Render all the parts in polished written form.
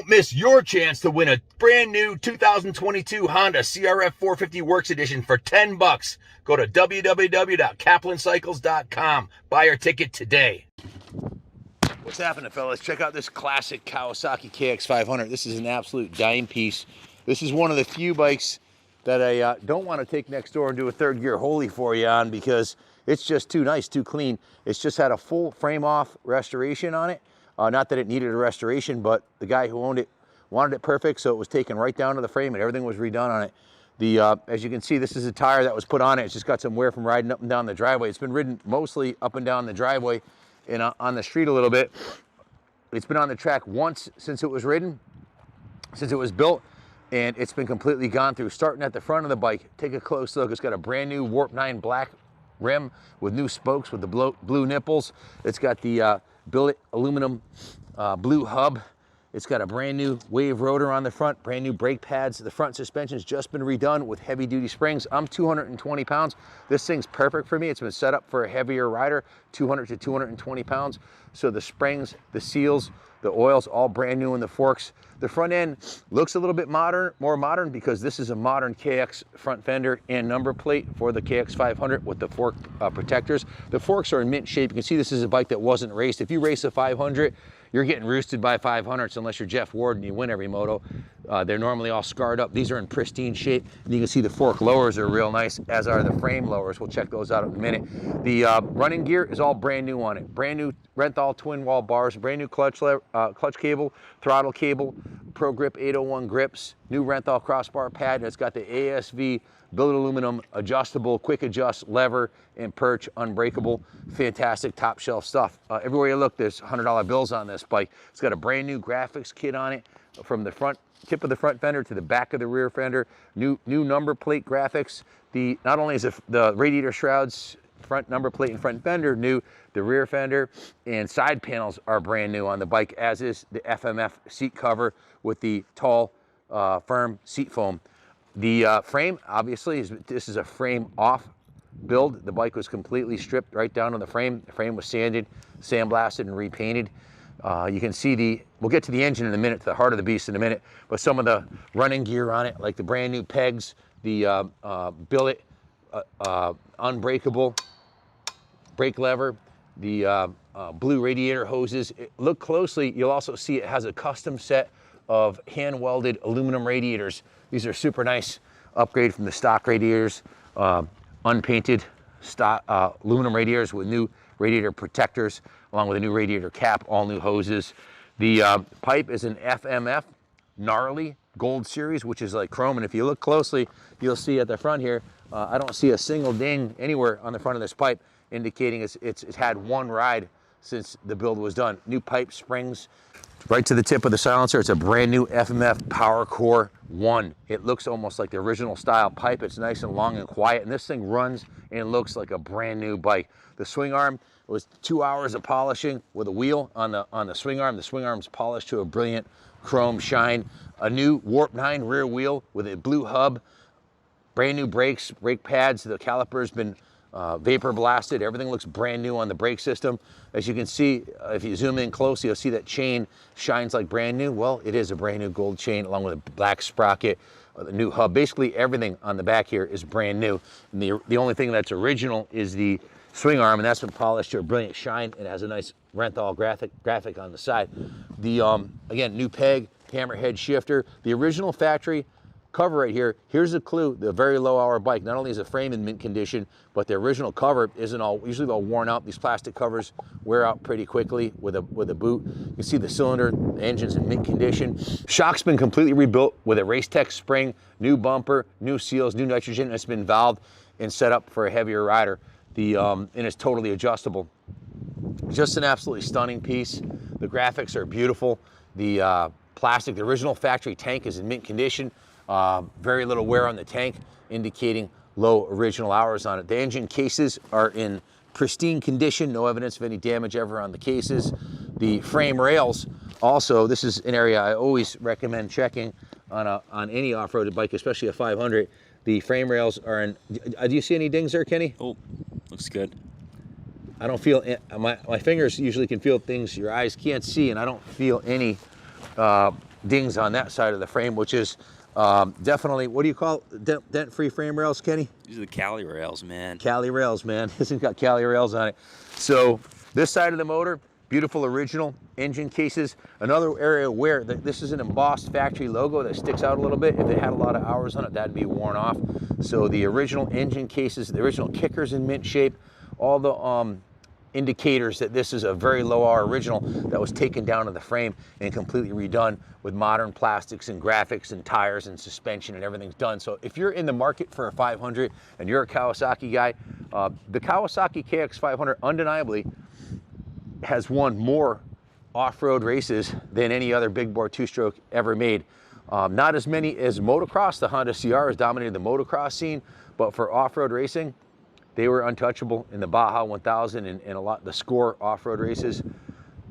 miss your chance to win a brand new 2022 Honda CRF 450 Works Edition for 10 bucks. Go to www.kaplancycles.com. Buy your ticket today. What's happening, fellas? Check out this classic Kawasaki KX500. This is an absolute dime piece. This is one of the few bikes that I don't want to take next door and do a third gear holy for you on, because it's just too nice, too clean. It's just had a full frame off restoration on it. Not that it needed a restoration, but the guy who owned it wanted it perfect, so it was taken right down to the frame and everything was redone on it. As you can see, this is a tire that was put on it. It's just got some wear from riding up and down the driveway. It's been ridden mostly up and down the driveway and on the street a little bit. It's been on the track once since it was ridden, since it was built, and it's been completely gone through. Starting at the front of the bike, take a close look. It's got a brand new Warp 9 black rim with new spokes with the blue nipples. It's got the billet aluminum blue hub. It's got a brand new wave rotor on the front, brand new brake pads. The front suspension's just been redone with heavy duty springs. I'm 220 pounds. This thing's perfect for me. It's been set up for a heavier rider, 200 to 220 pounds. So the springs, the seals, the oils, all brand new in the forks. The front end looks a little bit modern, more modern, because this is a modern KX front fender and number plate for the KX500 with the fork protectors. The forks are in mint shape. You can see this is a bike that wasn't raced. If you race a 500, you're getting roosted by 500s unless you're Jeff Ward and you win every moto. They're normally all scarred up. These are in pristine shape. And you can see the fork lowers are real nice, as are the frame lowers. We'll check those out in a minute. The running gear is all brand new on it. Brand new Renthal twin wall bars, brand new clutch cable, throttle cable, Pro Grip 801 grips, new Renthal crossbar pad, and it's got the ASV billet aluminum adjustable quick adjust lever and perch unbreakable. Fantastic top shelf stuff. Everywhere you look, there's $100 bills on this bike. It's got a brand new graphics kit on it, from the front tip of the front fender to the back of the rear fender. New number plate graphics. Not only is it the radiator shrouds, front number plate and front fender new, the rear fender and side panels are brand new on the bike, as is the FMF seat cover with the tall firm seat foam. The frame, obviously, this is a frame off build. The bike was completely stripped right down to the frame. The frame was sanded, sandblasted, and repainted. You can see we'll get to the engine in a minute, to the heart of the beast in a minute, but some of the running gear on it, like the brand new pegs, the billet unbreakable brake lever, the blue radiator hoses. Look closely, you'll also see it has a custom set of hand-welded aluminum radiators. These are super nice upgrade from the stock radiators, unpainted stock aluminum radiators with new radiator protectors, along with a new radiator cap, all new hoses. The pipe is an FMF gnarly gold series, which is like chrome, and if you look closely, you'll see at the front here, I don't see a single ding anywhere on the front of this pipe, indicating it's had one ride since the build was done. New pipe springs right to the tip of the silencer. It's a brand new FMF Power Core 1. It looks almost like the original style pipe. It's nice and long and quiet, and this thing runs and looks like a brand new bike. The swing arm was 2 hours of polishing with a wheel on the swing arm. The swing arm's polished to a brilliant chrome shine. A new Warp 9 rear wheel with a blue hub. Brand new brakes, brake pads. The caliper's been vapor blasted. Everything looks brand new on the brake system. As you can see, if you zoom in closely, you'll see that chain shines like brand new. Well, it is a brand new gold chain, along with a black sprocket, the new hub. Basically everything on the back here is brand new. And the only thing that's original is the swing arm, and that's been polished to a brilliant shine. It has a nice Renthal graphic on the side. Again, new peg, hammerhead shifter. The original factory cover right here, here's a clue. The very low hour bike, not only is the frame in mint condition, but the original cover isn't usually all worn out. These plastic covers wear out pretty quickly with a boot. You can see the cylinder, the engine's in mint condition. Shock's been completely rebuilt with a Racetech spring, new bumper, new seals, new nitrogen, and it's been valved and set up for a heavier rider. And it's totally adjustable. Just an absolutely stunning piece. The graphics are beautiful. The plastic, the original factory tank is in mint condition. Very little wear on the tank, indicating low original hours on it. The engine cases are in pristine condition, no evidence of any damage ever on the cases. The frame rails, also, this is an area I always recommend checking on any off-road bike, especially a 500. The frame rails are in, do you see any dings there, Kenny? Oh, looks good. I don't feel, my fingers usually can feel things your eyes can't see, and I don't feel any dings on that side of the frame, which is definitely, what do you call dent-free frame rails, Kenny? These are the Cali rails, man. Cali rails, man. This has got Cali rails on it. So this side of the motor, beautiful original engine cases. Another area where this is an embossed factory logo that sticks out a little bit. If it had a lot of hours on it, that'd be worn off. So the original engine cases, the original kickers in mint shape, all the indicators that this is a very low hour original that was taken down to the frame and completely redone with modern plastics and graphics and tires and suspension, and everything's done. So if you're in the market for a 500 and you're a Kawasaki guy, the Kawasaki KX500 undeniably has won more off-road races than any other big bore two-stroke ever made. Not as many as motocross. The Honda CR has dominated the motocross scene, but for off-road racing, they were untouchable in the Baja 1000 and a lot the Score off-road races.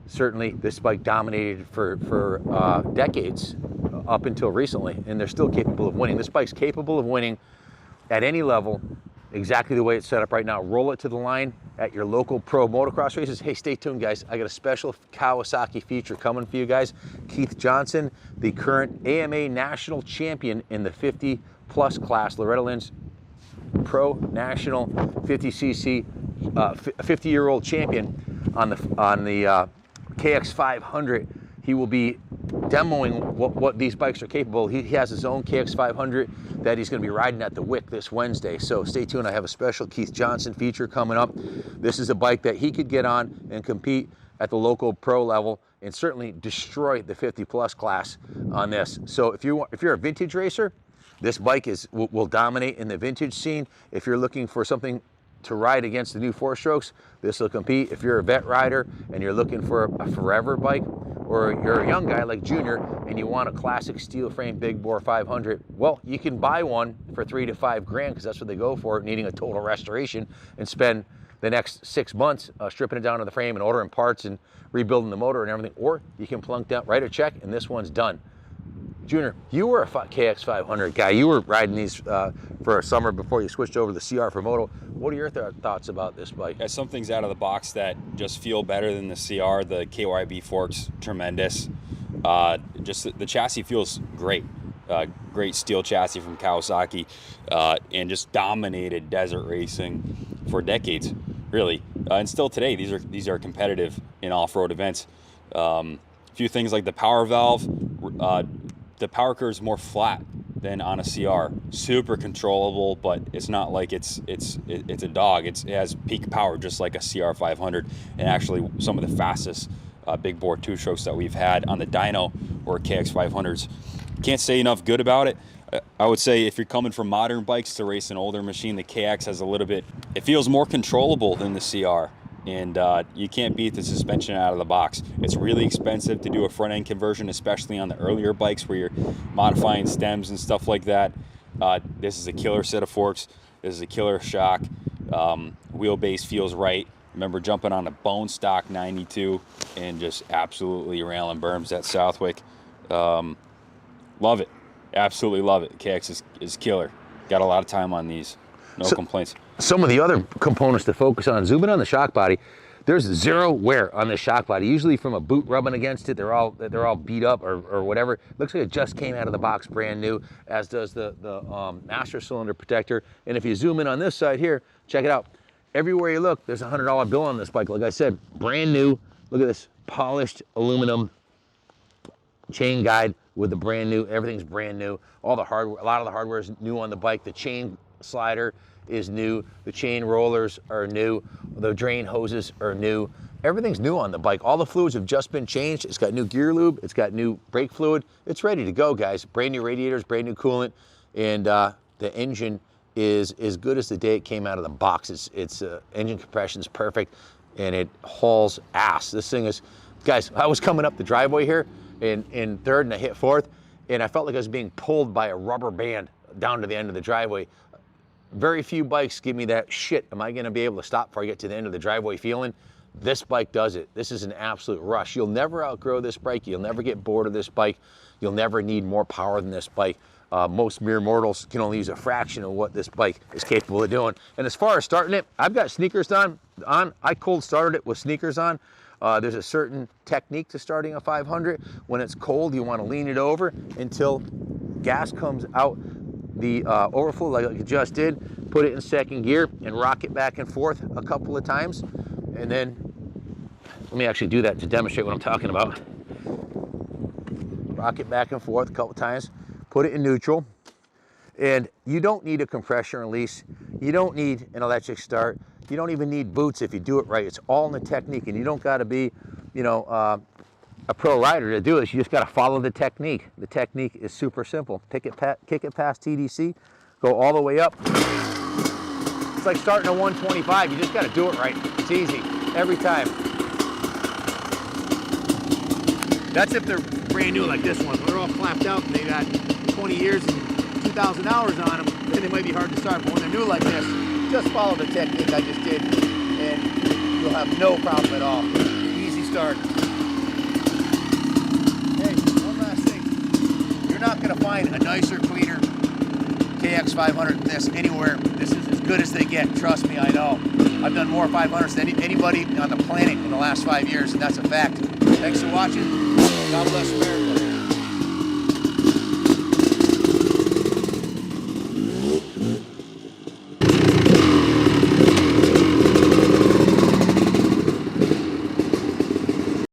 Certainly, this bike dominated for decades up until recently, and they're still capable of winning. This bike's capable of winning at any level, exactly the way it's set up right now. Roll it to the line at your local pro motocross races. Hey, stay tuned, guys. I got a special Kawasaki feature coming for you guys. Keith Johnson, the current AMA national champion in the 50+ class. Loretta Lynn's pro national 50cc 50-year-old champion on the KX500. He will be demoing what these bikes are capable. He has his own KX500 that he's going to be riding at the WIC this Wednesday. So stay tuned. I have a special Keith Johnson feature coming up. This is a bike that he could get on and compete at the local pro level and certainly destroy the 50+ class on this. So if you're a vintage racer, this bike will dominate in the vintage scene. If you're looking for something to ride against the new 4-strokes, this will compete. If you're a vet rider and you're looking for a forever bike, or you're a young guy like Junior and you want a classic steel frame big bore 500, well, you can buy one for $3 to $5 grand, because that's what they go for, needing a total restoration, and spend the next 6 months stripping it down to the frame and ordering parts and rebuilding the motor and everything. Or you can plunk down, write a check, and this one's done. Junior, you were a KX500 guy. You were riding these for a summer before you switched over to the CR for moto. What are your thoughts about this bike? Yeah, some things out of the box that just feel better than the CR. The KYB forks, tremendous. Just the chassis feels great. Great steel chassis from Kawasaki, and just dominated desert racing for decades, really. And still today, these are competitive in off-road events. A few things like the power valve. The power curve is more flat than on a CR. Super controllable, but it's not like it's a dog. It has peak power just like a CR 500, and actually some of the fastest big bore two-strokes that we've had on the dyno or KX 500s. Can't say enough good about it. I would say if you're coming from modern bikes to race an older machine, the KX has a little bit, it feels more controllable than the CR. And you can't beat the suspension out of the box. It's really expensive to do a front end conversion, especially on the earlier bikes where you're modifying stems and stuff like that. This is a killer set of forks. This is a killer shock. Wheelbase feels right. Remember jumping on a bone stock 92 and just absolutely railing berms at Southwick. Love it. Absolutely love it. KX is killer. Got a lot of time on these. No complaints. Some of the other components to focus on, zooming on the shock body, there's zero wear on this shock body. Usually from a boot rubbing against it, they're all beat up or whatever. Looks like it just came out of the box brand new, as does the master cylinder protector. And if you zoom in on this side here, check it out. Everywhere you look, there's a $100 bill on this bike. Like I said, brand new. Look at this polished aluminum chain guide with the brand new. Everything's brand new. All the hardware, a lot of the hardware is new on the bike. The chain slider is new. The chain rollers are new. The drain hoses are new. Everything's new on the bike. All the fluids have just been changed. It's got new gear lube. It's got new brake fluid. It's ready to go, guys. Brand new radiators, brand new coolant, and the engine is as good as the day it came out of the box. It's engine compression is perfect, and it hauls ass. This thing is, guys, I was coming up the driveway here in third and I hit fourth, and I felt like I was being pulled by a rubber band down to the end of the driveway. Very few bikes give me that shit. Am I gonna be able to stop before I get to the end of the driveway feeling? This bike does it. This is an absolute rush. You'll never outgrow this bike. You'll never get bored of this bike. You'll never need more power than this bike. Most mere mortals can only use a fraction of what this bike is capable of doing. And as far as starting it, I've got sneakers on. I cold started it with sneakers on. There's a certain technique to starting a 500. When it's cold, you want to lean it over until gas comes out the overflow like you just did. Put it in second gear and rock it back and forth a couple of times. And then, let me actually do that to demonstrate what I'm talking about. Rock it back and forth a couple of times. Put it in neutral. And you don't need a compression release. You don't need an electric start. You don't even need boots if you do it right. It's all in the technique, and you don't got to be, you know, a pro rider to do this. You just got to follow the technique. The technique is super simple. Kick it past TDC, go all the way up. It's like starting a 125. You just got to do it right. It's easy every time. That's if they're brand new like this one. When they're all flapped out and they got 20 years and 2,000 hours on them, then they might be hard to start. But when they're new like this, just follow the technique I just did, and you'll have no problem at all. Easy start. Hey, one last thing. You're not going to find a nicer, cleaner KX500 than this anywhere. This is as good as they get. Trust me, I know. I've done more 500s than anybody on the planet in the last 5 years, and that's a fact. Thanks for watching. God bless America.